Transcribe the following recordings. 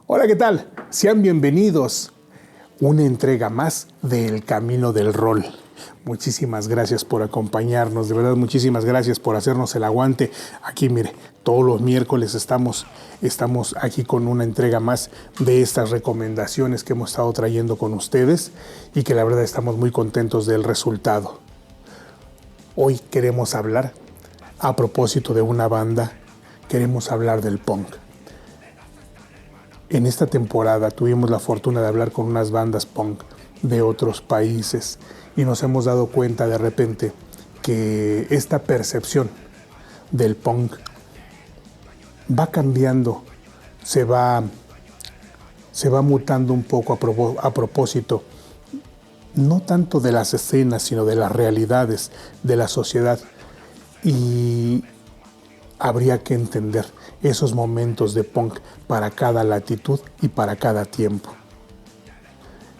Hola, ¿qué tal? Sean bienvenidos. Una entrega más de El Camino del Rol. Muchísimas gracias por acompañarnos, de verdad muchísimas gracias por hacernos el aguante. Aquí mire, todos los miércoles estamos aquí con una entrega más de estas recomendaciones que hemos estado trayendo con ustedes y que la verdad estamos muy contentos del resultado. Hoy queremos hablar, a propósito de una banda, queremos hablar del punk. En esta temporada tuvimos la fortuna de hablar con unas bandas punk de otros países y nos hemos dado cuenta de repente que esta percepción del punk va cambiando, se va mutando un poco a propósito, no tanto de las escenas, sino de las realidades de la sociedad. Y habría que entender esos momentos de punk para cada latitud y para cada tiempo.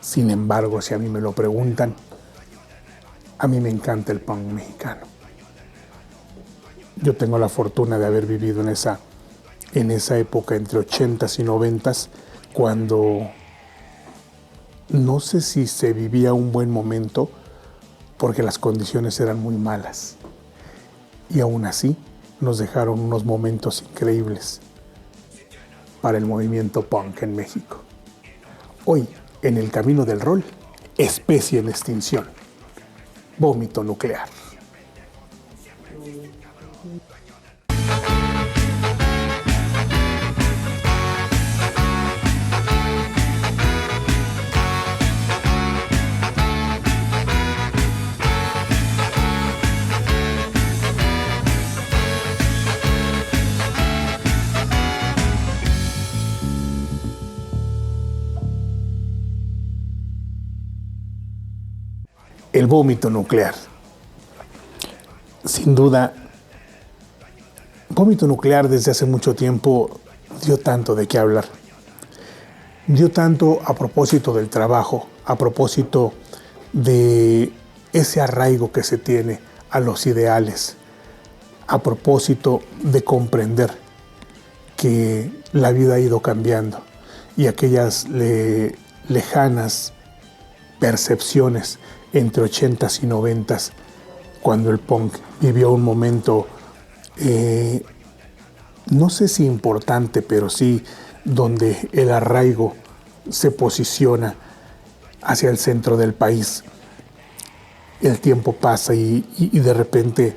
Sin embargo, si a mí me lo preguntan, a mí me encanta el punk mexicano. Yo tengo la fortuna de haber vivido en esa época entre 80s y 90s, cuando no sé si se vivía un buen momento porque las condiciones eran muy malas. Y aún así, nos dejaron unos momentos increíbles para el movimiento punk en México. Hoy, en El Camino del Rol, especie en extinción, vómito nuclear. El vómito nuclear. Sin duda, vómito nuclear desde hace mucho tiempo dio tanto de qué hablar. Dio tanto a propósito del trabajo, a propósito de ese arraigo que se tiene a los ideales, a propósito de comprender que la vida ha ido cambiando y aquellas lejanas percepciones entre 80s y 90s, cuando el punk vivió un momento, no sé si importante, pero sí donde el arraigo se posiciona hacia el centro del país. El tiempo pasa y de repente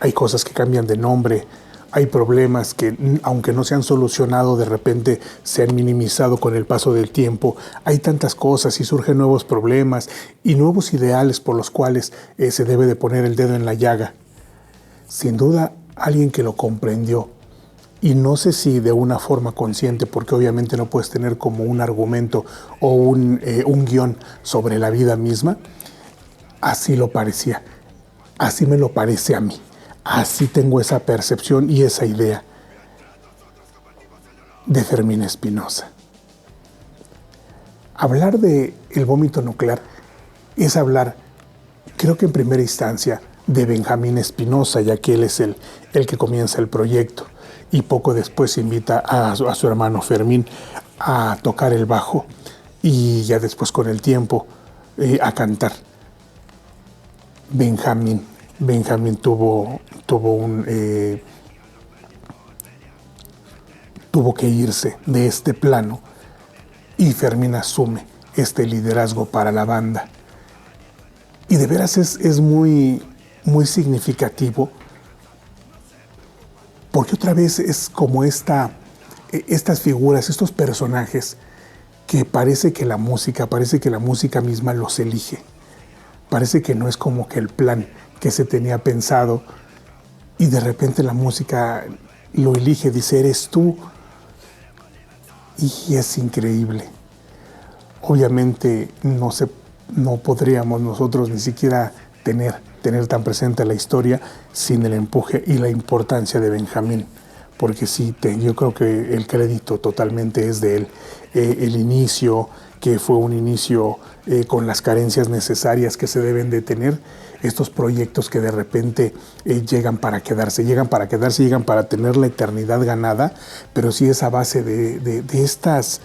hay cosas que cambian de nombre, hay problemas que, aunque no se han solucionado, de repente se han minimizado con el paso del tiempo. Hay tantas cosas y surgen nuevos problemas y nuevos ideales por los cuales se debe de poner el dedo en la llaga. Sin duda, alguien que lo comprendió, y no sé si de una forma consciente, porque obviamente no puedes tener como un argumento o un guión sobre la vida misma, así lo parecía, así me lo parece a mí. Así tengo esa percepción y esa idea de Fermín Espinosa. Hablar de el vómito nuclear es hablar, creo que en primera instancia, de Benjamín Espinosa, ya que él es el que comienza el proyecto y poco después invita a su hermano Fermín a tocar el bajo y ya después con el tiempo a cantar. Benjamín tuvo que irse de este plano y Fermín asume este liderazgo para la banda. Y de veras es muy, muy significativo, porque otra vez es como estas figuras, estos personajes que parece que la música misma los elige. Parece que no es como que el plan que se tenía pensado y de repente la música lo elige, dice, eres tú. Y es increíble. Obviamente no podríamos nosotros ni siquiera tener tan presente la historia sin el empuje y la importancia de Benjamín, porque sí, yo creo que el crédito totalmente es de él. El inicio, que fue un inicio con las carencias necesarias que se deben de tener, estos proyectos que de repente llegan para quedarse, llegan para tener la eternidad ganada, pero sí es a base de estas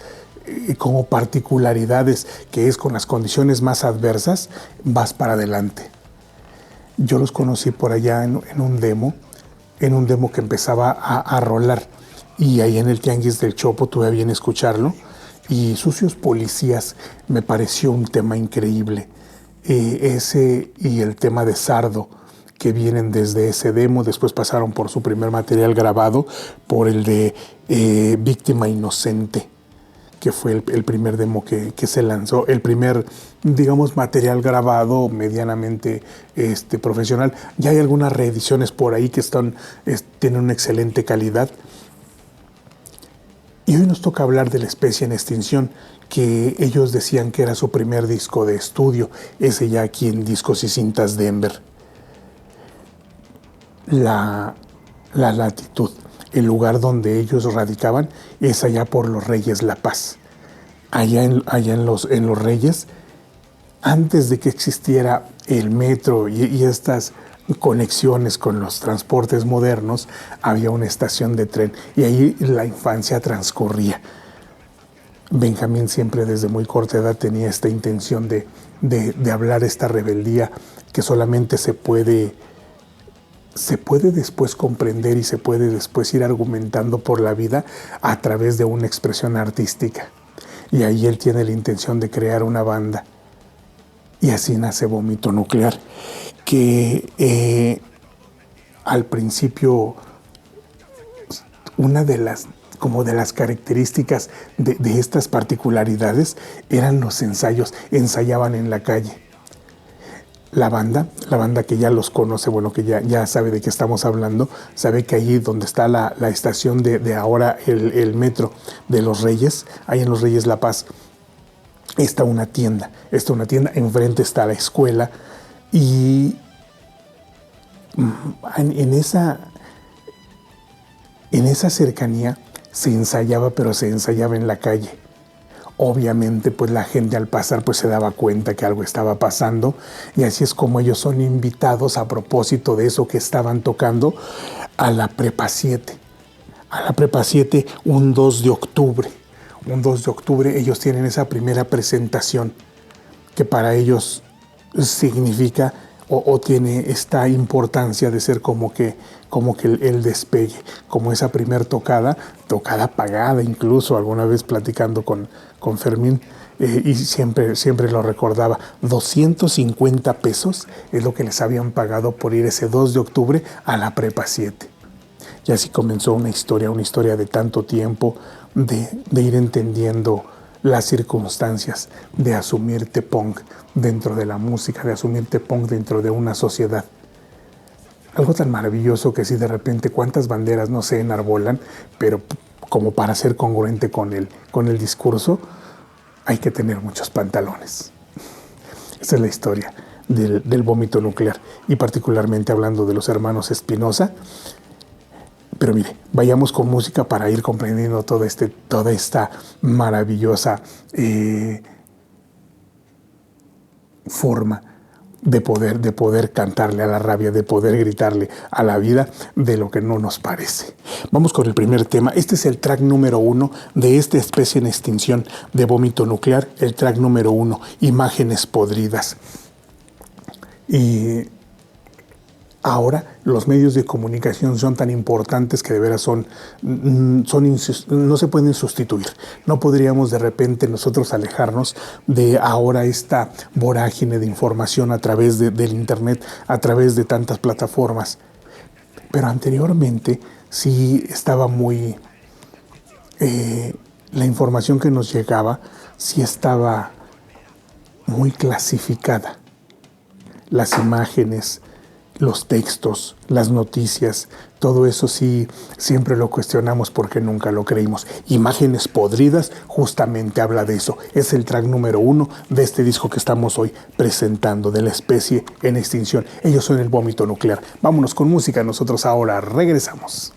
como particularidades, que es con las condiciones más adversas, vas para adelante. Yo los conocí por allá en un demo que empezaba a rolar, y ahí en el Tianguis del Chopo tuve a bien escucharlo, y Sucios Policías me pareció un tema increíble. Ese y el tema de Sardo, que vienen desde ese demo, después pasaron por su primer material grabado, por el de Víctima Inocente, que fue el primer demo que se lanzó, el primer, digamos, material grabado medianamente profesional. Ya hay algunas reediciones por ahí que tienen una excelente calidad. Y hoy nos toca hablar de La Especie en Extinción, que ellos decían que era su primer disco de estudio, ese ya aquí en Discos y Cintas Denver. La latitud, el lugar donde ellos radicaban, es allá por Los Reyes La Paz. Allá en los Reyes, antes de que existiera el metro y estas conexiones con los transportes modernos, había una estación de tren y ahí la infancia transcurría. Benjamín siempre desde muy corta edad tenía esta intención de hablar esta rebeldía que solamente se puede después comprender y se puede después ir argumentando por la vida a través de una expresión artística. Y ahí él tiene la intención de crear una banda. Y así nace Vómito Nuclear, que al principio una de las características de estas particularidades eran los ensayos. Ensayaban en la calle. La banda que ya los conoce, bueno, que ya sabe de qué estamos hablando, sabe que ahí donde está la estación de ahora el metro de Los Reyes, ahí en Los Reyes La Paz, está una tienda, enfrente está la escuela, y en esa cercanía se ensayaba, pero se ensayaba en la calle. Obviamente, pues la gente al pasar pues se daba cuenta que algo estaba pasando, y así es como ellos son invitados, a propósito de eso que estaban tocando, a la Prepa 7. A la Prepa 7 un 2 de octubre. Un 2 de octubre ellos tienen esa primera presentación que para ellos significa o tiene esta importancia de ser como que el despegue, como esa primer tocada pagada, incluso alguna vez platicando con Fermín, y siempre lo recordaba, 250 pesos es lo que les habían pagado por ir ese 2 de octubre a la Prepa 7. Y así comenzó una historia de tanto tiempo, de ir entendiendo las circunstancias, de asumirte punk dentro de la música, de asumirte punk dentro de una sociedad. Algo tan maravilloso que si de repente cuántas banderas no se enarbolan, pero como para ser congruente con el discurso, hay que tener muchos pantalones. Esa es la historia del Vómito Nuclear, y particularmente hablando de los hermanos Espinosa. Pero mire, vayamos con música para ir comprendiendo toda esta maravillosa forma de poder cantarle a la rabia, de poder gritarle a la vida de lo que no nos parece. Vamos con el primer tema. Este es el track número 1 de esta Especie en Extinción de Vómito Nuclear, el track número 1, Imágenes Podridas. Y ahora los medios de comunicación son tan importantes que de veras no se pueden sustituir. No podríamos de repente nosotros alejarnos de ahora esta vorágine de información a través del internet, a través de tantas plataformas. Pero anteriormente sí estaba la información que nos llegaba sí estaba muy clasificada. Las imágenes, los textos, las noticias, todo eso sí, siempre lo cuestionamos porque nunca lo creímos. Imágenes Podridas justamente habla de eso. Es el track número 1 de este disco que estamos hoy presentando, de La Especie en Extinción. Ellos son el Vómito Nuclear. Vámonos con música, nosotros ahora regresamos.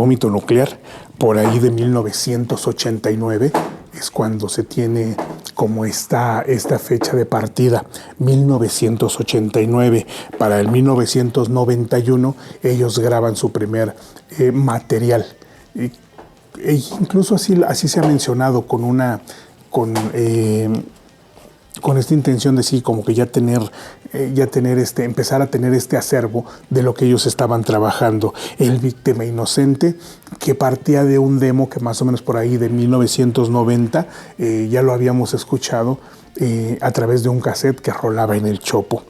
Vómito Nuclear, por ahí de 1989, es cuando se tiene como esta fecha de partida, 1989. Para el 1991 ellos graban su primer material. Incluso así se ha mencionado con esta intención de sí, como que empezar a tener este acervo de lo que ellos estaban trabajando. El Víctima Inocente, que partía de un demo que más o menos por ahí de 1990 ya lo habíamos escuchado a través de un cassette que rolaba en el Chopo.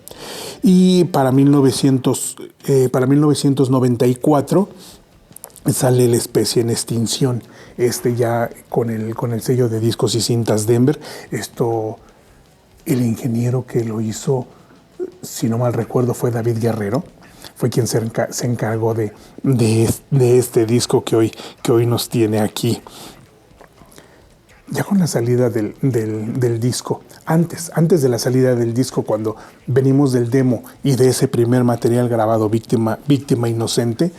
Y para 1994 sale La Especie en Extinción, ya con el sello de Discos y Cintas Denver. El ingeniero que lo hizo, si no mal recuerdo, fue David Guerrero. Fue quien se encargó de este disco que hoy nos tiene aquí. Ya con la salida del disco, antes de la salida del disco, cuando venimos del demo y de ese primer material grabado, Víctima Inocente,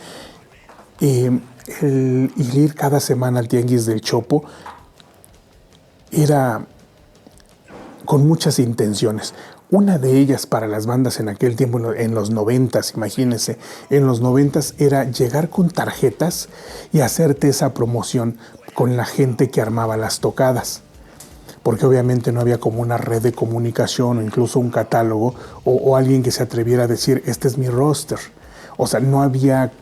el ir cada semana al Tianguis del Chopo era con muchas intenciones. Una de ellas para las bandas en aquel tiempo, en los 90s, imagínense, en los 90s era llegar con tarjetas y hacerte esa promoción con la gente que armaba las tocadas. Porque obviamente no había como una red de comunicación o incluso un catálogo o alguien que se atreviera a decir, este es mi roster. O sea, no había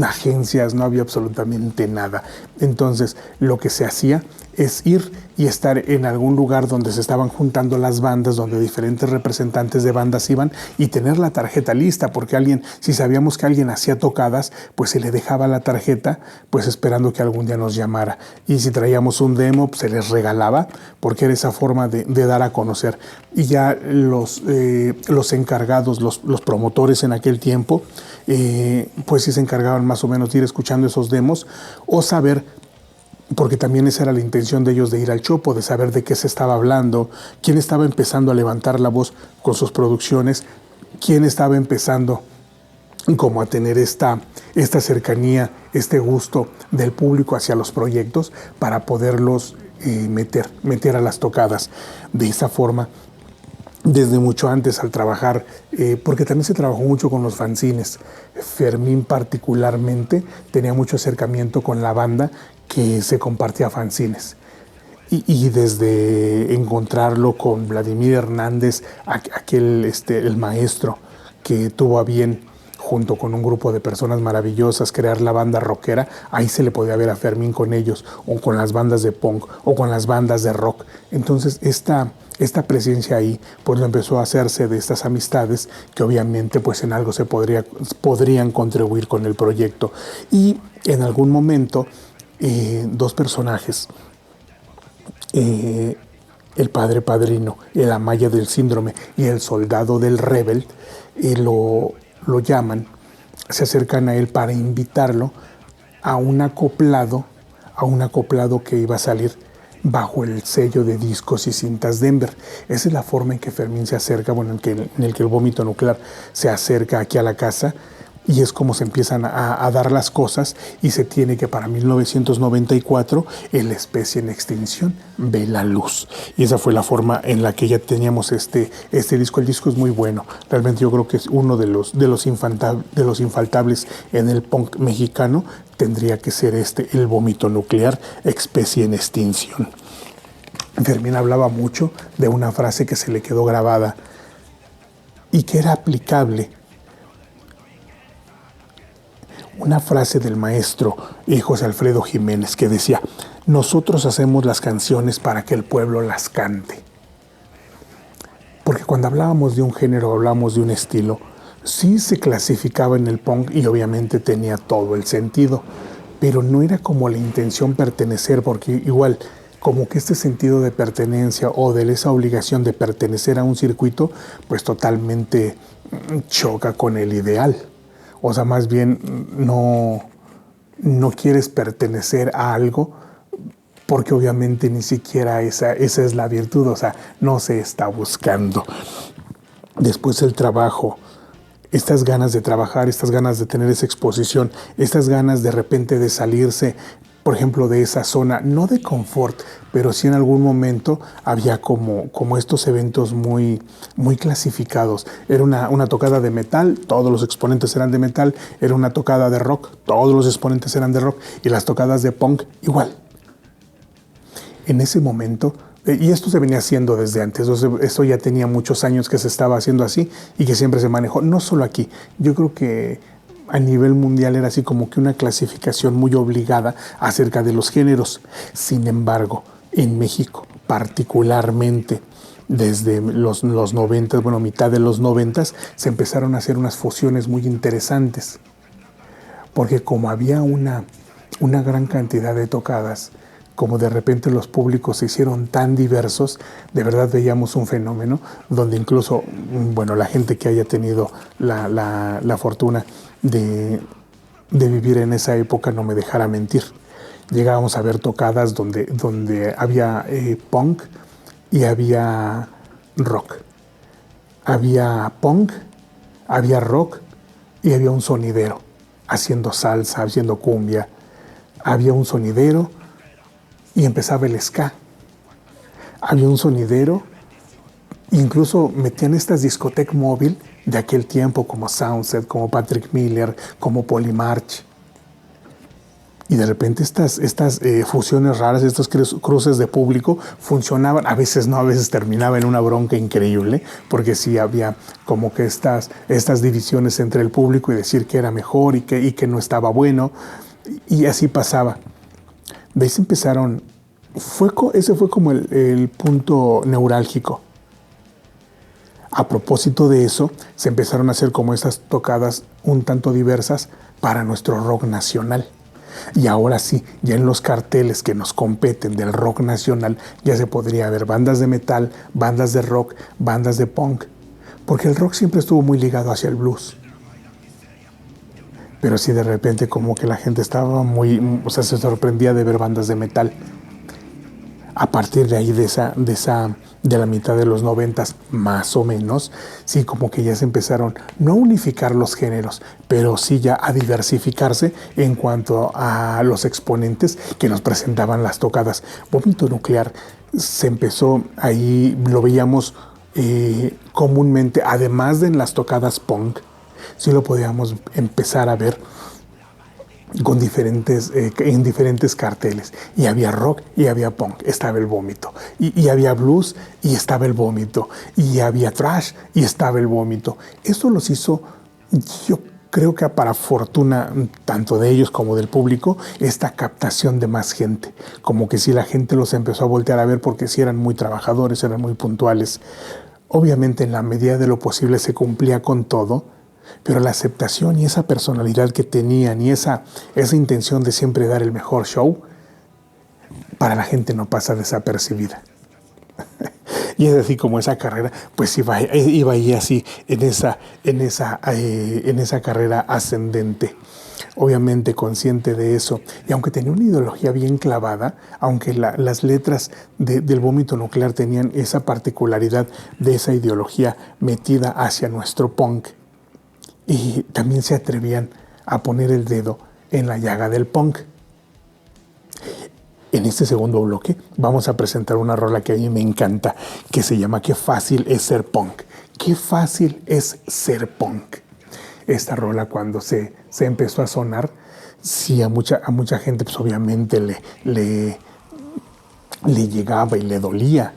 agencias, no había absolutamente nada. Entonces, lo que se hacía es ir y estar en algún lugar donde se estaban juntando las bandas, donde diferentes representantes de bandas iban, y tener la tarjeta lista, porque si sabíamos que alguien hacía tocadas, pues se le dejaba la tarjeta, pues esperando que algún día nos llamara. Y si traíamos un demo, pues se les regalaba, porque era esa forma de dar a conocer. Y ya los encargados, los promotores en aquel tiempo, pues sí se encargaban más o menos de ir escuchando esos demos o saber, porque también esa era la intención de ellos de ir al Chopo, de saber de qué se estaba hablando, quién estaba empezando a levantar la voz con sus producciones, quién estaba empezando como a tener esta cercanía, este gusto del público hacia los proyectos para poderlos meter a las tocadas. De esa forma, desde mucho antes al trabajar, porque también se trabajó mucho con los fanzines. Fermín particularmente tenía mucho acercamiento con la banda que se compartía fanzines. Y desde encontrarlo con Vladimir Hernández, el maestro que tuvo a bien, junto con un grupo de personas maravillosas, crear la banda rockera, ahí se le podía ver a Fermín con ellos, o con las bandas de punk, o con las bandas de rock. Entonces, esta presencia ahí, pues lo empezó a hacerse de estas amistades que obviamente pues en algo podrían contribuir con el proyecto. Y en algún momento, dos personajes, el padre padrino, el Amaya del Síndrome y el soldado del Rebel, lo llaman, se acercan a él para invitarlo a un acoplado que iba a salir bajo el sello de Discos y Cintas Denver. Esa es la forma en que Fermín se acerca, en el que el Vómito Nuclear se acerca aquí a la casa, y es como se empiezan a dar las cosas, y se tiene que para 1994 La Especie en Extinción ve la luz. Y esa fue la forma en la que ya teníamos este disco. El disco es muy bueno. Realmente yo creo que es uno de los infaltables en el punk mexicano. Tendría que ser El Vómito Nuclear, Especie en Extinción. Fermín hablaba mucho de una frase que se le quedó grabada y que era aplicable. Una frase del maestro José Alfredo Jiménez, que decía: nosotros hacemos las canciones para que el pueblo las cante. Porque cuando hablábamos de un género, hablábamos de un estilo, sí se clasificaba en el punk y obviamente tenía todo el sentido, pero no era como la intención pertenecer, porque igual como que este sentido de pertenencia o de esa obligación de pertenecer a un circuito, pues totalmente choca con el ideal. O sea, más bien no quieres pertenecer a algo, porque obviamente ni siquiera esa es la virtud, o sea, no se está buscando. Después el trabajo estas ganas de trabajar, estas ganas de tener esa exposición, estas ganas de repente de salirse, por ejemplo, de esa zona, no de confort, pero sí en algún momento había como estos eventos muy clasificados. Era una tocada de metal, todos los exponentes eran de metal, era una tocada de rock, todos los exponentes eran de rock, y las tocadas de punk igual. En ese momento, y esto se venía haciendo desde antes, esto ya tenía muchos años que se estaba haciendo así y que siempre se manejó, no solo aquí, yo creo que a nivel mundial era así como que una clasificación muy obligada acerca de los géneros. Sin embargo, en México, particularmente desde los 90, bueno, mitad de los 90, se empezaron a hacer unas fusiones muy interesantes. Porque como había una gran cantidad de tocadas, como de repente los públicos se hicieron tan diversos, de verdad veíamos un fenómeno donde incluso, bueno, la gente que haya tenido la fortuna de vivir en esa época no me dejará mentir. Llegábamos a ver tocadas donde había punk y había rock. Había punk, había rock y había un sonidero haciendo salsa, haciendo cumbia. Había un sonidero y empezaba el ska. Había un sonidero, incluso metían estas discotecas móvil de aquel tiempo como Soundset, como Patrick Miller, como Polymarch. Y de repente estas fusiones raras, estos cruces de público funcionaban, a veces no, a veces terminaba en una bronca increíble, porque sí había como que estas divisiones entre el público y decir que era mejor y que no estaba bueno, y así pasaba. De ahí se empezaron, ese fue como el punto neurálgico. A propósito de eso, se empezaron a hacer como esas tocadas un tanto diversas para nuestro rock nacional. Y ahora sí, ya en los carteles que nos competen del rock nacional, ya se podría ver bandas de metal, bandas de rock, bandas de punk, porque el rock siempre estuvo muy ligado hacia el blues. Pero sí de repente como que la gente estaba se sorprendía de ver bandas de metal. A partir de ahí, de la mitad de los 90, más o menos, sí, como que ya se empezaron, no a unificar los géneros, pero sí ya a diversificarse en cuanto a los exponentes que nos presentaban las tocadas. Vómito Nuclear se empezó, ahí lo veíamos comúnmente, además de en las tocadas punk, sí lo podíamos empezar a ver en diferentes carteles. Y había rock y había punk, estaba el Vómito. Y había blues y estaba el Vómito. Y había thrash y estaba el Vómito. Eso los hizo, yo creo que para fortuna tanto de ellos como del público, esta captación de más gente. Como que sí, la gente los empezó a voltear a ver porque sí eran muy trabajadores, eran muy puntuales. Obviamente en la medida de lo posible se cumplía con todo, pero la aceptación y esa personalidad que tenían y esa intención de siempre dar el mejor show, para la gente no pasa desapercibida. Y es así como esa carrera, pues iba ahí así, en esa carrera ascendente. Obviamente consciente de eso. Y aunque tenía una ideología bien clavada, aunque las letras del Vómito Nuclear tenían esa particularidad de esa ideología metida hacia nuestro punk, y también se atrevían a poner el dedo en la llaga del punk. En este segundo bloque vamos a presentar una rola que a mí me encanta, que se llama Qué fácil es ser punk. Qué fácil es ser punk. Esta rola cuando se empezó a sonar, sí, a mucha gente pues obviamente le llegaba y le dolía,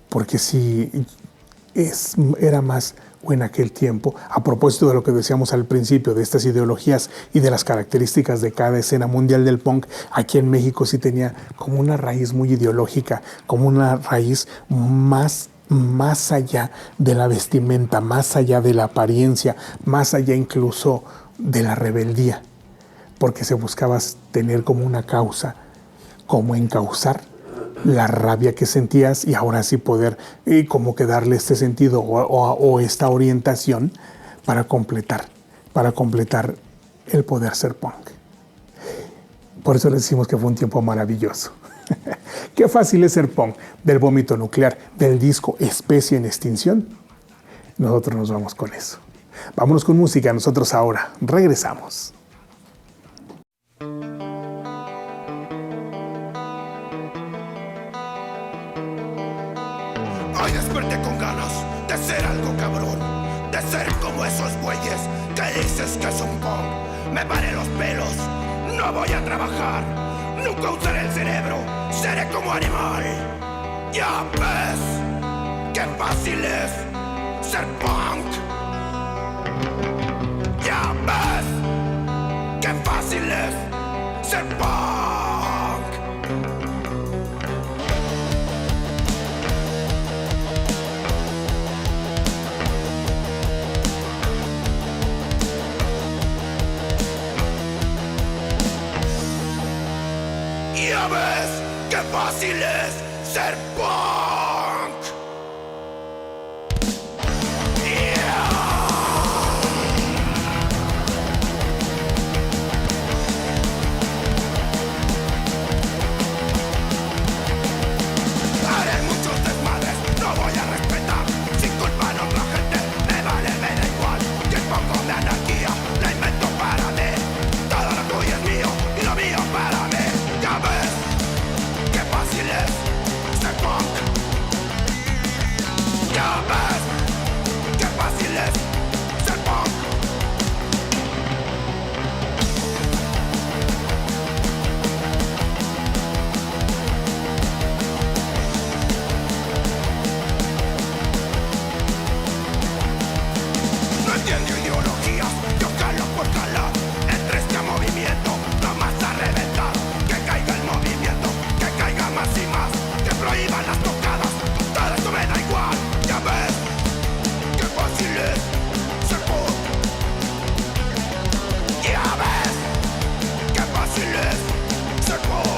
porque sí era más en aquel tiempo, a propósito de lo que decíamos al principio, de estas ideologías y de las características de cada escena mundial del punk, aquí en México sí tenía como una raíz muy ideológica, como una raíz más allá de la vestimenta, más allá de la apariencia, más allá incluso de la rebeldía, porque se buscaba tener como una causa, como encauzar la rabia que sentías y ahora sí poder como que darle este sentido o esta orientación para completar el poder ser punk. Por eso le decimos que fue un tiempo maravilloso. Qué fácil es ser punk, del Vómito Nuclear, del disco Especie en Extinción. Nosotros nos vamos con eso. Vámonos con música, nosotros ahora regresamos. Hoy desperté con ganas de ser algo cabrón, de ser como esos güeyes que dices que son punk. Me paré los pelos, no voy a trabajar, nunca usaré el cerebro, seré como animal. Ya ves, qué fácil es ser punk. Ya ves, qué fácil es ser punk. Ya ves, qué fácil es ser punk. Yeah. Haré muchos desmadres, no voy a respetar. Sin culpa a otra gente, me vale, me da igual. Que pongo de anarquía, la invento para mí. Todo lo tuyo es mío y lo mío para mí. Ya ves, qué fácil es ser punk. Ya ves, qué fácil es ser punk. No entiendo ideologías, yo calo por calar. Entre este movimiento, no más a reventar. Que caiga el movimiento, que caiga más y más. Que prohíban las tocadas, todo esto me da igual. Ya ves, qué fácil es ser punk. Ya ves, qué fácil es ser punk.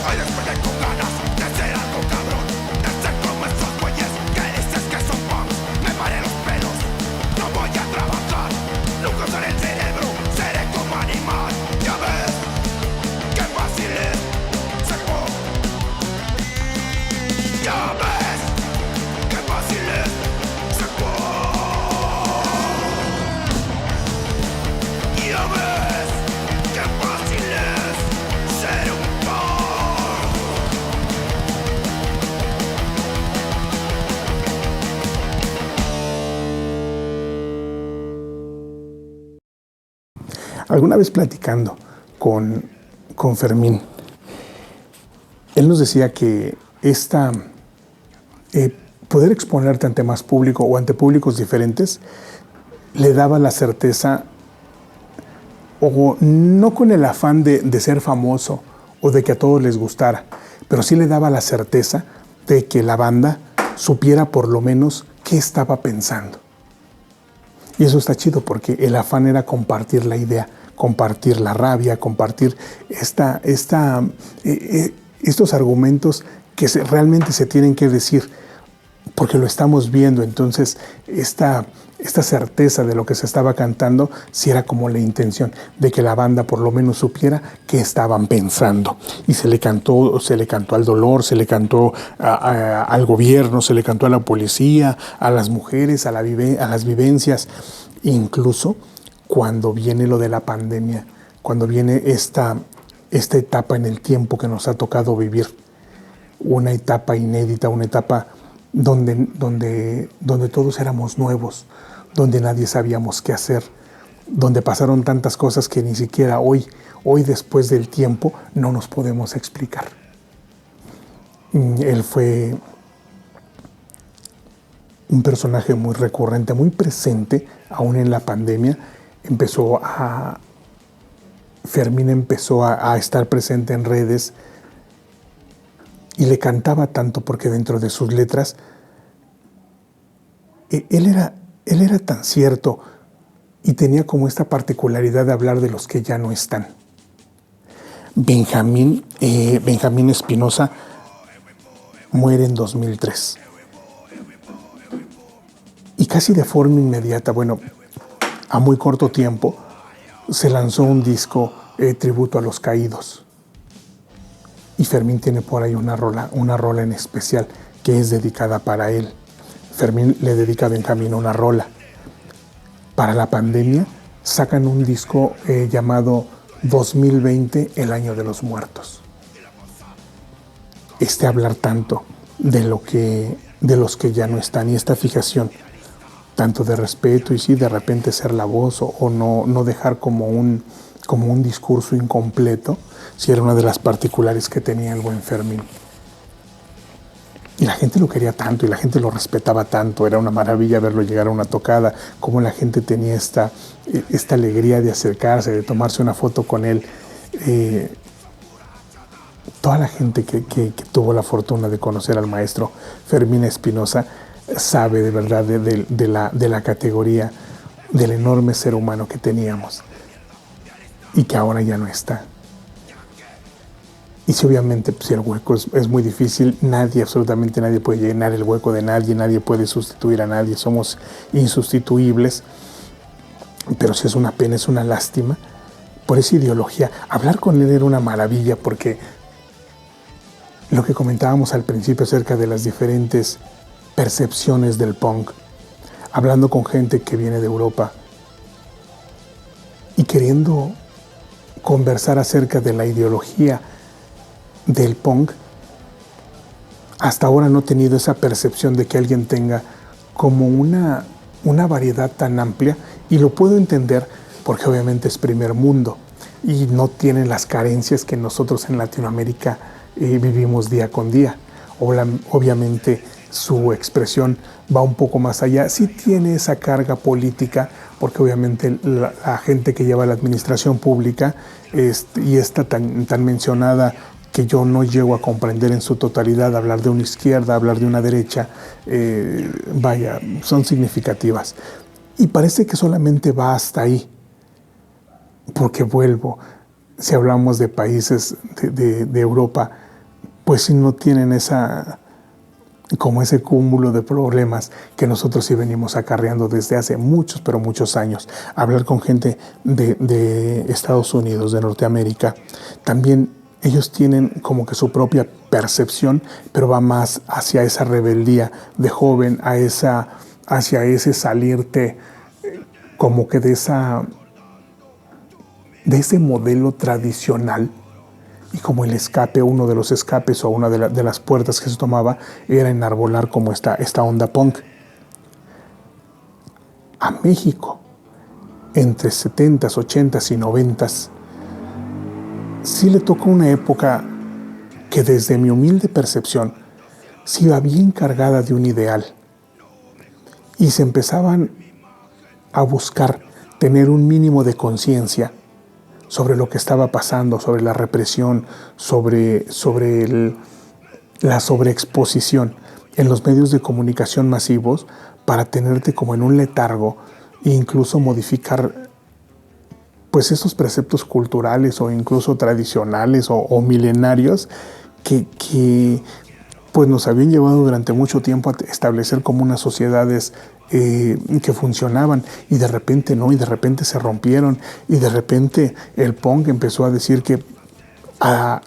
Hoy desperté con ganas de ser algo cabrón, de ser como esos güeyes que dices que son punks. Me paré los pelos, no voy a trabajar, nunca usaré el cerebro, seré como animal. Ya ves, qué fácil es ser punk. Ya ves, qué fácil es ser punk. Ya ves, qué fácil es ser un punk. Alguna vez platicando con Fermín, él nos decía que poder exponerte ante más público o ante públicos diferentes le daba la certeza, o no con el afán de ser famoso o de que a todos les gustara, pero sí le daba la certeza de que la banda supiera por lo menos qué estaba pensando. Y eso está chido porque el afán era compartir la idea, compartir la rabia, compartir estos argumentos que realmente se tienen que decir porque lo estamos viendo. Entonces, esta certeza de lo que se estaba cantando, sí era como la intención de que la banda por lo menos supiera qué estaban pensando. Y se le cantó al dolor, se le cantó al gobierno, se le cantó a la policía, a las mujeres, a las vivencias. Incluso cuando viene lo de la pandemia, cuando viene esta etapa en el tiempo que nos ha tocado vivir, una etapa inédita, una etapa donde todos éramos nuevos, donde nadie sabíamos qué hacer, donde pasaron tantas cosas que ni siquiera hoy después del tiempo no nos podemos explicar. Él fue un personaje muy recurrente, muy presente, aún en la pandemia. Fermín empezó a estar presente en redes y le cantaba tanto porque dentro de sus letras él era tan cierto y tenía como esta particularidad de hablar de los que ya no están. Benjamín Espinosa muere en 2003. Y casi de forma inmediata, bueno, a muy corto tiempo, se lanzó un disco tributo a los caídos. Y Fermín tiene por ahí una rola en especial que es dedicada para él. Fermín le dedica a Benjamín una rola. Para la pandemia sacan un disco llamado 2020, el año de los muertos. Hablar tanto de los que ya no están y esta fijación tanto de respeto y sí, de repente ser la voz o no dejar como un discurso incompleto, sí era una de las particulares que tenía el buen Fermín. Y la gente lo quería tanto y la gente lo respetaba tanto, era una maravilla verlo llegar a una tocada, cómo la gente tenía esta alegría de acercarse, de tomarse una foto con él. Toda la gente que tuvo la fortuna de conocer al maestro Fermín Espinosa sabe de verdad de la categoría, del enorme ser humano que teníamos y que ahora ya no está. Y si obviamente pues, el hueco es muy difícil, absolutamente nadie puede llenar el hueco de nadie puede sustituir a nadie, somos insustituibles, pero sí es una pena, es una lástima por esa ideología. Hablar con él era una maravilla porque lo que comentábamos al principio acerca de las diferentes percepciones del punk, hablando con gente que viene de Europa y queriendo conversar acerca de la ideología del punk, hasta ahora no he tenido esa percepción de que alguien tenga como una variedad tan amplia, y lo puedo entender porque obviamente es primer mundo y no tienen las carencias que nosotros en Latinoamérica vivimos día con día. Obviamente su expresión va un poco más allá, sí tiene esa carga política, porque obviamente la gente que lleva la administración pública y está tan mencionada que yo no llego a comprender en su totalidad, hablar de una izquierda, hablar de una derecha, son significativas. Y parece que solamente va hasta ahí, porque vuelvo, si hablamos de países de Europa, pues si no tienen como ese cúmulo de problemas que nosotros sí venimos acarreando desde hace muchos, pero muchos años. Hablar con gente de Estados Unidos, de Norteamérica, también ellos tienen como que su propia percepción, pero va más hacia esa rebeldía de joven, hacia ese salirte como que de ese modelo tradicional. Y como el escape, uno de los escapes o una de las puertas que se tomaba era enarbolar como esta onda punk. A México, entre 70s, 80s y 90s, sí le tocó una época que desde mi humilde percepción se iba bien cargada de un ideal. Y se empezaban a buscar tener un mínimo de conciencia sobre lo que estaba pasando, sobre la represión, sobre la sobreexposición en los medios de comunicación masivos, para tenerte como en un letargo e incluso modificar pues esos preceptos culturales o incluso tradicionales o milenarios que pues nos habían llevado durante mucho tiempo a establecer como unas sociedades que funcionaban, y de repente no, y de repente se rompieron, y de repente el punk empezó a decir a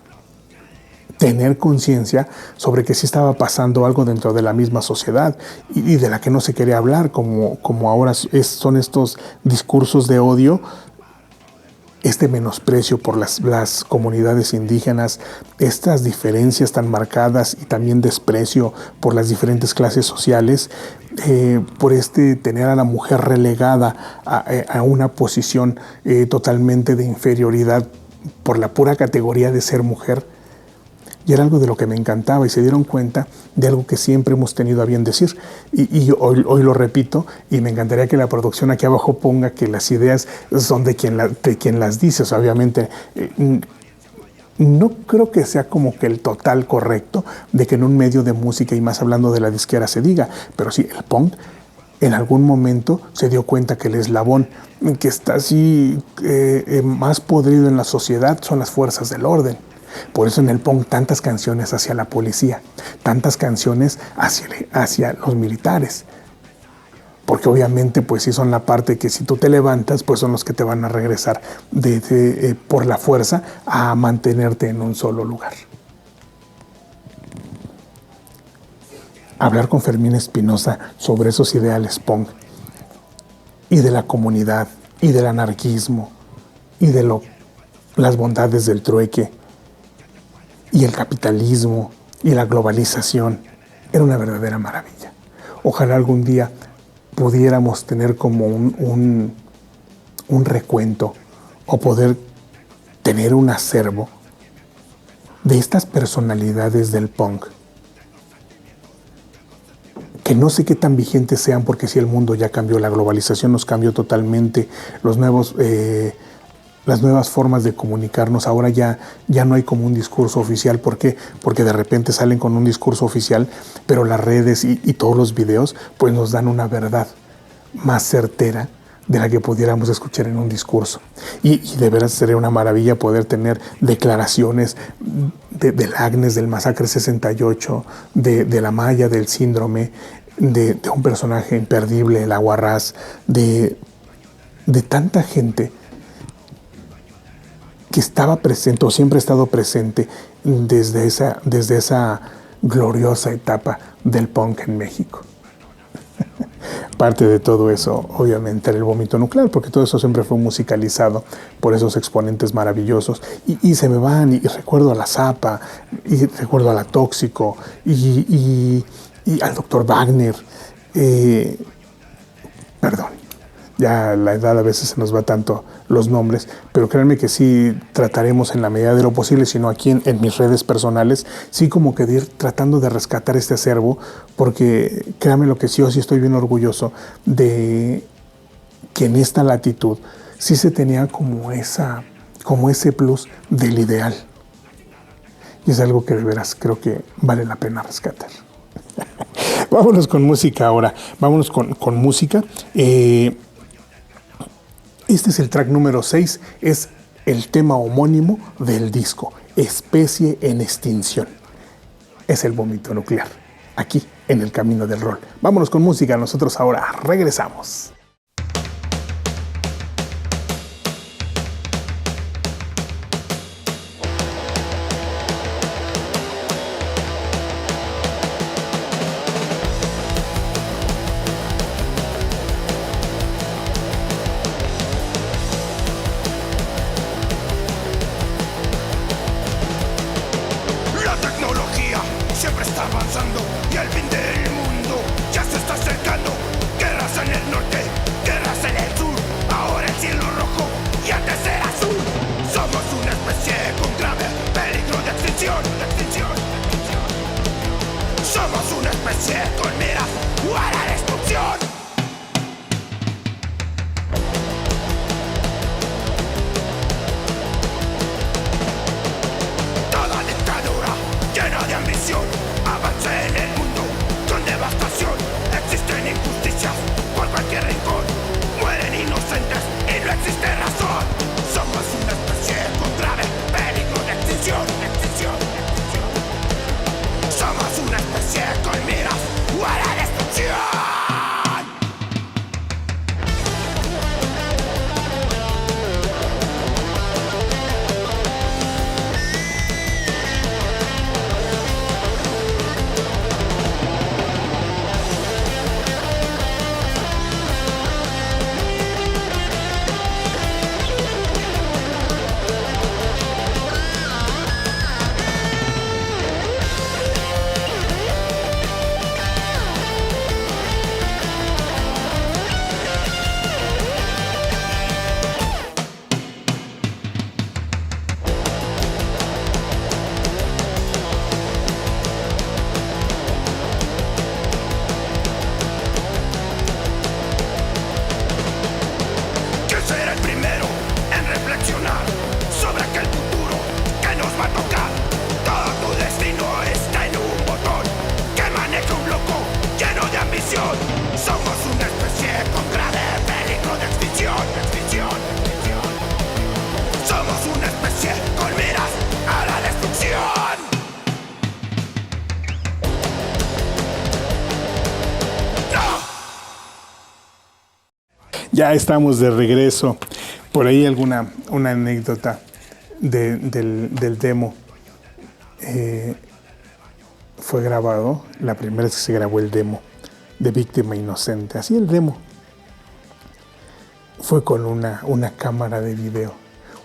tener conciencia sobre que sí estaba pasando algo dentro de la misma sociedad y de la que no se quería hablar, como ahora son estos discursos de odio, este menosprecio por las comunidades indígenas, estas diferencias tan marcadas y también desprecio por las diferentes clases sociales, por tener a la mujer relegada a una posición totalmente de inferioridad por la pura categoría de ser mujer. Y era algo de lo que me encantaba y se dieron cuenta de algo que siempre hemos tenido a bien decir. Y hoy lo repito y me encantaría que la producción aquí abajo ponga que las ideas son de quien las dice. O sea, obviamente no creo que sea como que el total correcto de que en un medio de música y más hablando de la disquera se diga, pero sí, el punk en algún momento se dio cuenta que el eslabón que está así más podrido en la sociedad son las fuerzas del orden. Por eso en el punk tantas canciones hacia la policía, tantas canciones hacia los militares. Porque obviamente pues sí son la parte que si tú te levantas pues son los que te van a regresar por la fuerza a mantenerte en un solo lugar. Hablar con Fermín Espinosa sobre esos ideales punk y de la comunidad y del anarquismo y de las bondades del trueque y el capitalismo y la globalización era una verdadera maravilla. Ojalá algún día pudiéramos tener como un recuento o poder tener un acervo de estas personalidades del punk que no sé qué tan vigentes sean porque si el mundo ya cambió, la globalización nos cambió totalmente, las nuevas formas de comunicarnos, ahora ya no hay como un discurso oficial. ¿Por qué? Porque de repente salen con un discurso oficial, pero las redes y todos los videos pues nos dan una verdad más certera de la que pudiéramos escuchar en un discurso. Y de veras sería una maravilla poder tener declaraciones del Agnes, del Masacre 68, de la Maya, del Síndrome, de un personaje imperdible, el Aguarrás, de tanta gente que estaba presente o siempre ha estado presente desde esa gloriosa etapa del punk en México. Parte de todo eso, obviamente, era el Vómito Nuclear, porque todo eso siempre fue musicalizado por esos exponentes maravillosos. Y se me van, y recuerdo a la Zapa, y recuerdo a la Tóxico, y al Dr. Wagner. Perdón, ya la edad a veces se nos va tanto los nombres, pero créanme que sí trataremos en la medida de lo posible, sino aquí en mis redes personales, sí como que de ir tratando de rescatar este acervo, porque créanme lo que sí, yo sí estoy bien orgulloso de que en esta latitud sí se tenía como ese plus del ideal. Y es algo que de veras creo que vale la pena rescatar. Vámonos con música ahora, vámonos con música. Este es el track número 6, es el tema homónimo del disco, Especie en Extinción. Es el Vómito Nuclear, aquí en el Camino del Rol. Vámonos con música, nosotros ahora regresamos. Siempre está avanzando y el fin del mundo ya se está acercando. Guerras en el norte, Ya estamos de regreso. Por ahí una anécdota del demo. Fue grabado, la primera vez que se grabó el demo de Víctima Inocente. Así el demo. Fue con una cámara de video.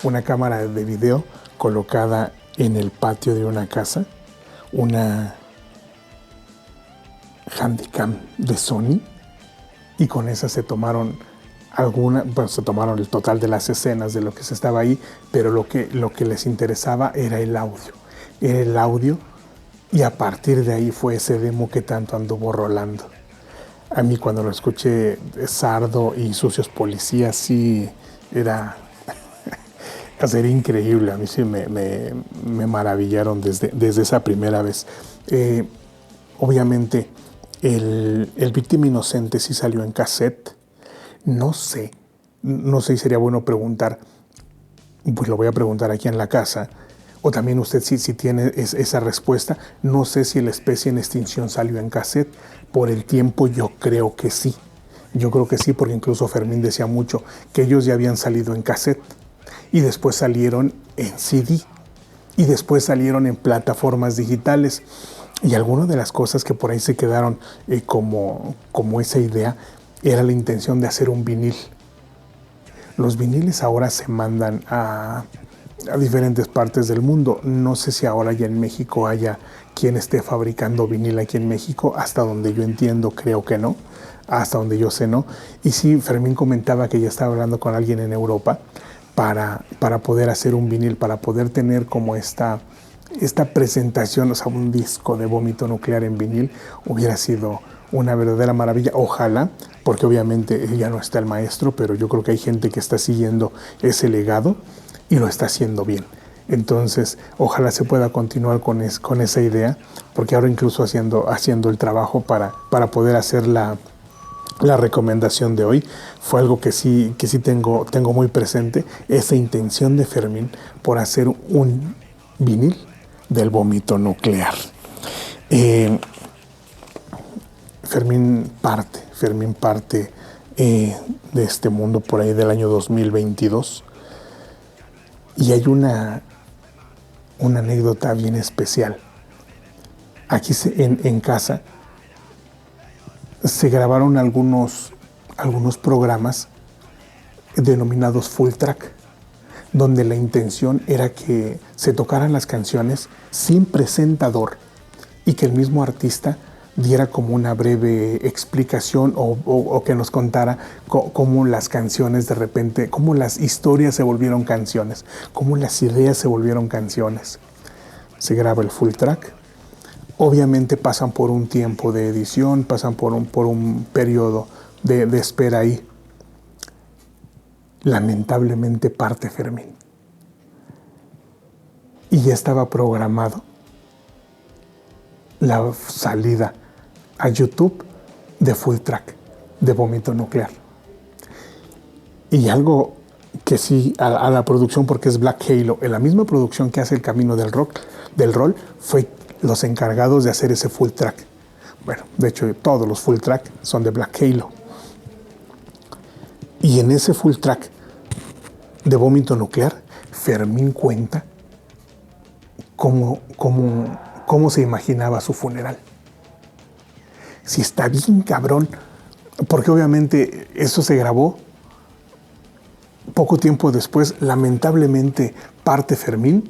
Una cámara de video colocada en el patio de una casa. Una Handycam de Sony. Y con esa se tomaron se tomaron el total de las escenas de lo que se estaba ahí, pero lo que les interesaba era el audio. Era el audio, y a partir de ahí fue ese demo que tanto anduvo rolando. A mí cuando lo escuché, Sardo y Sucios Policías, sí era increíble. A mí sí me maravillaron desde esa primera vez. Obviamente el Víctima Inocente sí salió en cassette. No sé si sería bueno preguntar, pues lo voy a preguntar aquí en la casa, o también usted si tiene esa respuesta. No sé si La Especie en Extinción salió en cassette. Por el tiempo yo creo que sí. Yo creo que sí, porque incluso Fermín decía mucho que ellos ya habían salido en cassette y después salieron en CD y después salieron en plataformas digitales. Y algunas de las cosas que por ahí se quedaron como esa idea era la intención de hacer un vinil. Los viniles ahora se mandan a diferentes partes del mundo. No sé si ahora ya en México haya quien esté fabricando vinil aquí en México. Hasta donde yo entiendo, creo que no. Hasta donde yo sé, no. Y sí, Fermín comentaba que ya estaba hablando con alguien en Europa para poder hacer un vinil, para poder tener como esta presentación, o sea, un disco de Vómito Nuclear en vinil. Hubiera sido una verdadera maravilla. Ojalá, porque obviamente ya no está el maestro, pero yo creo que hay gente que está siguiendo ese legado y lo está haciendo bien. Entonces, ojalá se pueda continuar con esa idea, porque ahora incluso haciendo el trabajo para poder hacer la recomendación de hoy, fue algo que sí tengo muy presente, esa intención de Fermín por hacer un vinil del Vómito Nuclear. Fermín parte de este mundo por ahí del año 2022, y hay una anécdota bien especial. Aquí en casa se grabaron algunos programas denominados full track, donde la intención era que se tocaran las canciones sin presentador y que el mismo artista diera como una breve explicación o que nos contara cómo las canciones de repente, cómo las historias se volvieron canciones, cómo las ideas se volvieron canciones. Se graba el full track. Obviamente pasan por un tiempo de edición, pasan por un periodo de espera ahí. Lamentablemente parte Fermín. Y ya estaba programado la salida a YouTube de full track de Vómito Nuclear. Y algo que sí, a la producción, porque es Black Halo, en la misma producción que hace El Camino del Rol, fue los encargados de hacer ese full track. Bueno, de hecho todos los full track son de Black Halo. Y en ese full track de Vómito Nuclear, Fermín cuenta cómo se imaginaba su funeral. Si está bien cabrón, porque obviamente eso se grabó poco tiempo después. Lamentablemente parte Fermín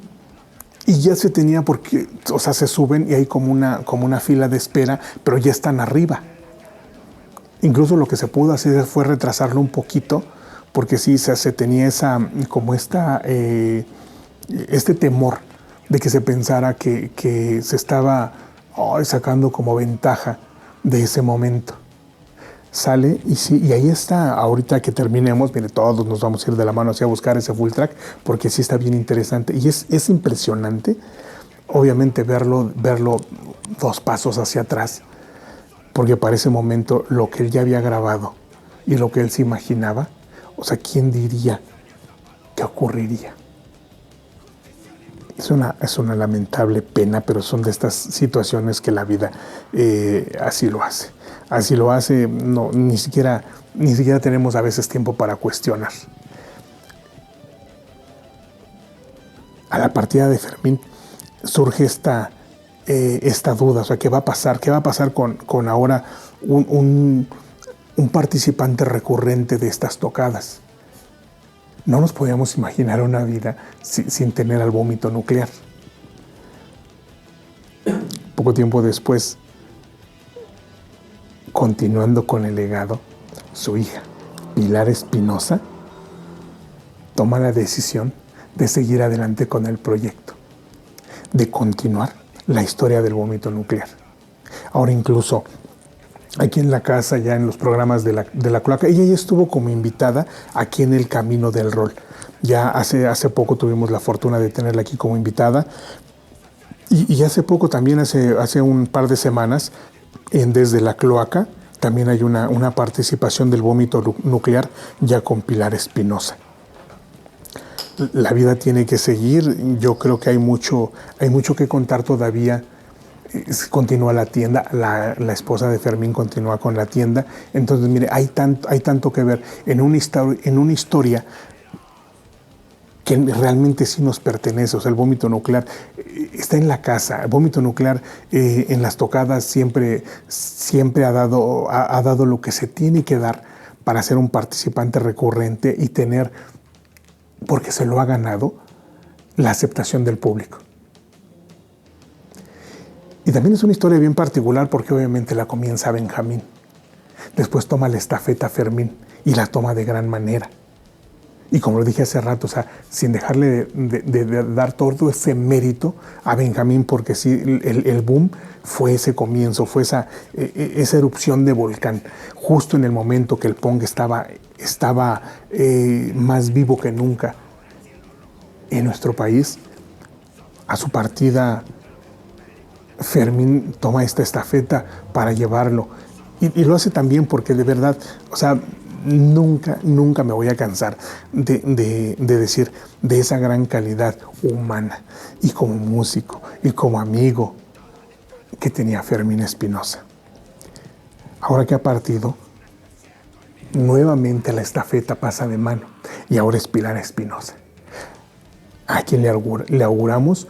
y ya se tenía, porque, o sea, se suben y hay como una fila de espera, pero ya están arriba. Incluso lo que se pudo hacer fue retrasarlo un poquito, porque sí se tenía este temor de que se pensara que se estaba sacando como ventaja de ese momento. Sale y ahí está. Ahorita que terminemos, mire, todos nos vamos a ir de la mano hacia buscar ese full track, porque sí está bien interesante y es impresionante, obviamente, verlo 2 pasos hacia atrás, porque para ese momento lo que él ya había grabado y lo que él se imaginaba, o sea, ¿quién diría que ocurriría? Es una lamentable pena, pero son de estas situaciones que la vida así lo hace. así lo hace, no, ni siquiera tenemos a veces tiempo para cuestionar. A la partida de Fermín surge esta duda, o sea, ¿qué va a pasar? ¿Qué va a pasar con ahora un participante recurrente de estas tocadas? No nos podíamos imaginar una vida sin tener al Vómito Nuclear. Poco tiempo después, continuando con el legado, su hija, Pilar Espinosa, toma la decisión de seguir adelante con el proyecto, de continuar la historia del Vómito Nuclear. Ahora incluso aquí en la casa, ya en los programas de la cloaca, ella ya estuvo como invitada aquí en El Camino del Rol. Ya hace poco tuvimos la fortuna de tenerla aquí como invitada. Y hace poco también, hace un par de semanas, Desde la Cloaca, también hay una participación del Vómito Nuclear ya con Pilar Espinosa. La vida tiene que seguir. Yo creo que hay mucho que contar todavía. Continúa la tienda, la esposa de Fermín continúa con la tienda. Entonces, mire, hay tanto que ver en una historia que realmente sí nos pertenece. O sea, el Vómito Nuclear está en la casa. El Vómito Nuclear en las tocadas siempre ha dado lo que se tiene que dar para ser un participante recurrente y tener, porque se lo ha ganado, la aceptación del público. Y también es una historia bien particular porque obviamente la comienza Benjamín. Después toma la estafeta Fermín y la toma de gran manera. Y como lo dije hace rato, o sea, sin dejarle de dar todo ese mérito a Benjamín, porque sí, el boom fue ese comienzo, fue esa erupción de volcán. Justo en el momento que el punk estaba más vivo que nunca en nuestro país, a su partida Fermín toma esta estafeta para llevarlo. Y lo hace también porque de verdad, o sea, nunca me voy a cansar de decir de esa gran calidad humana y como músico y como amigo que tenía Fermín Espinosa. Ahora que ha partido, nuevamente la estafeta pasa de mano y ahora es Pilar Espinosa, a quien le auguramos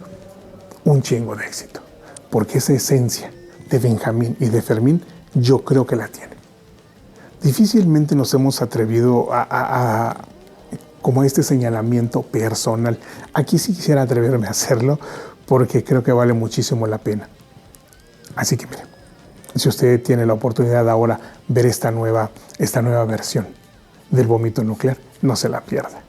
un chingo de éxito, porque esa esencia de Benjamín y de Fermín yo creo que la tiene. Difícilmente nos hemos atrevido como a este señalamiento personal. Aquí sí quisiera atreverme a hacerlo porque creo que vale muchísimo la pena. Así que miren, si usted tiene la oportunidad ahora ver esta nueva versión del Vómito Nuclear, no se la pierda.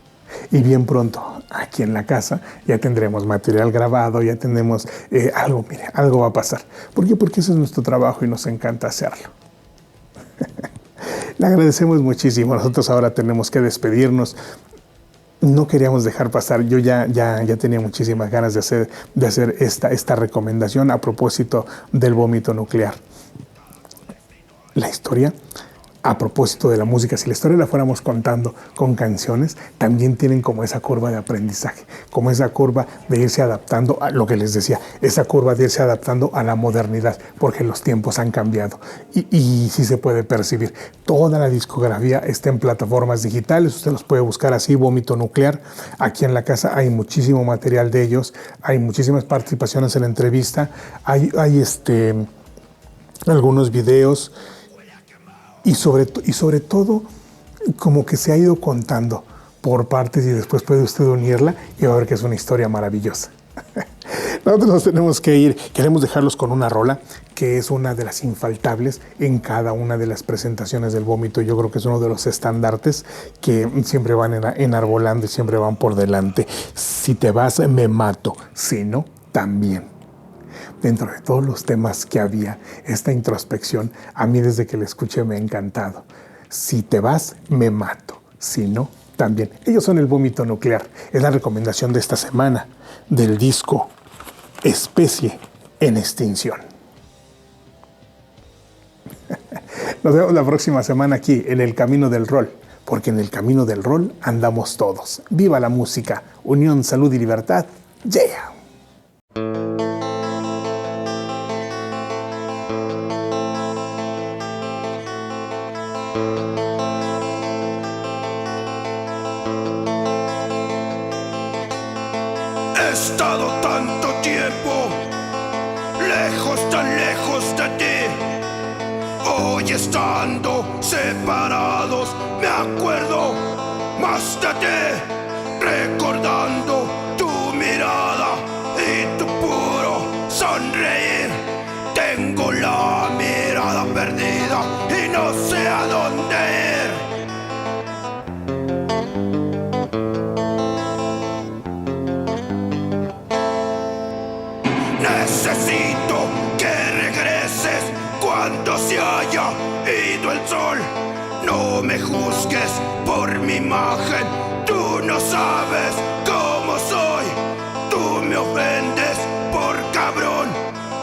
Y bien pronto, aquí en la casa, ya tendremos material grabado, ya tendremos algo va a pasar. ¿Por qué? Porque ese es nuestro trabajo y nos encanta hacerlo. Le agradecemos muchísimo. Nosotros ahora tenemos que despedirnos. No queríamos dejar pasar. Yo ya tenía muchísimas ganas de hacer esta recomendación a propósito del Vómito Nuclear. La historia, a propósito de la música, si la historia la fuéramos contando con canciones, también tienen como esa curva de aprendizaje, como esa curva de irse adaptando a lo que les decía, esa curva de irse adaptando a la modernidad, porque los tiempos han cambiado y sí se puede percibir. Toda la discografía está en plataformas digitales, usted los puede buscar así, Vómito Nuclear. Aquí en la casa hay muchísimo material de ellos, hay muchísimas participaciones en la entrevista, hay algunos videos. Y sobre todo, como que se ha ido contando por partes y después puede usted unirla y va a ver que es una historia maravillosa. Nosotros nos tenemos que ir. Queremos dejarlos con una rola que es una de las infaltables en cada una de las presentaciones del Vómito. Yo creo que es uno de los estandartes que siempre van enarbolando y siempre van por delante. Si te vas, me mato. Si no, también. Dentro de todos los temas que había, esta introspección, a mí desde que la escuché me ha encantado. Si te vas, me mato. Si no, también. Ellos son el Vómito Nuclear. Es la recomendación de esta semana del disco Especie en Extinción. Nos vemos la próxima semana aquí en El Camino del Rol, porque en el Camino del Rol andamos todos. ¡Viva la música! Unión, salud y libertad. ¡Yeah! He estado tanto tiempo lejos, tan lejos de ti. Hoy estando separados me acuerdo más de ti, recordando tu mirada y tu puro sonreír. Tengo la mirada perdida y no sé a dónde ir. Necesito que regreses cuando se haya ido el sol. No me juzgues por mi imagen, tú no sabes cómo soy. Tú me ofendes por cabrón,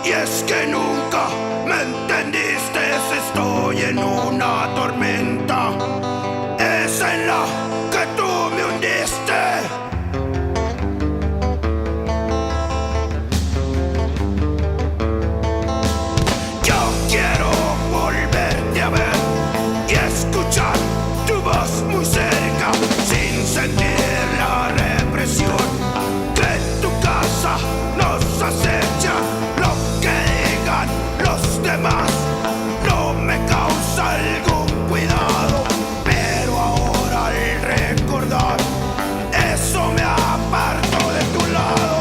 y es que nunca me entendiste. Estoy en una tormenta, es en la que tú me hundiste. Quiero volverte a ver y escuchar tu voz muy cerca, sin sentir la represión que en tu casa nos acecha. Lo que digan los demás no me causa algún cuidado, pero ahora al recordar eso me aparto de tu lado.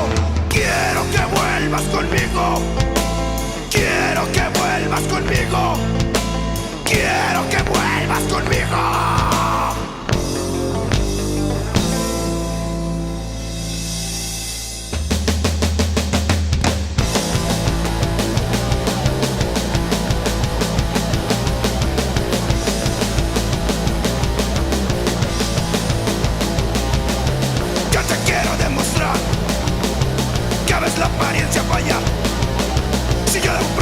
Quiero que vuelvas conmigo. Quiero que vuelvas conmigo. Quiero que vuelvas conmigo. Yo te quiero demostrar que a veces la apariencia falla. Si yo de un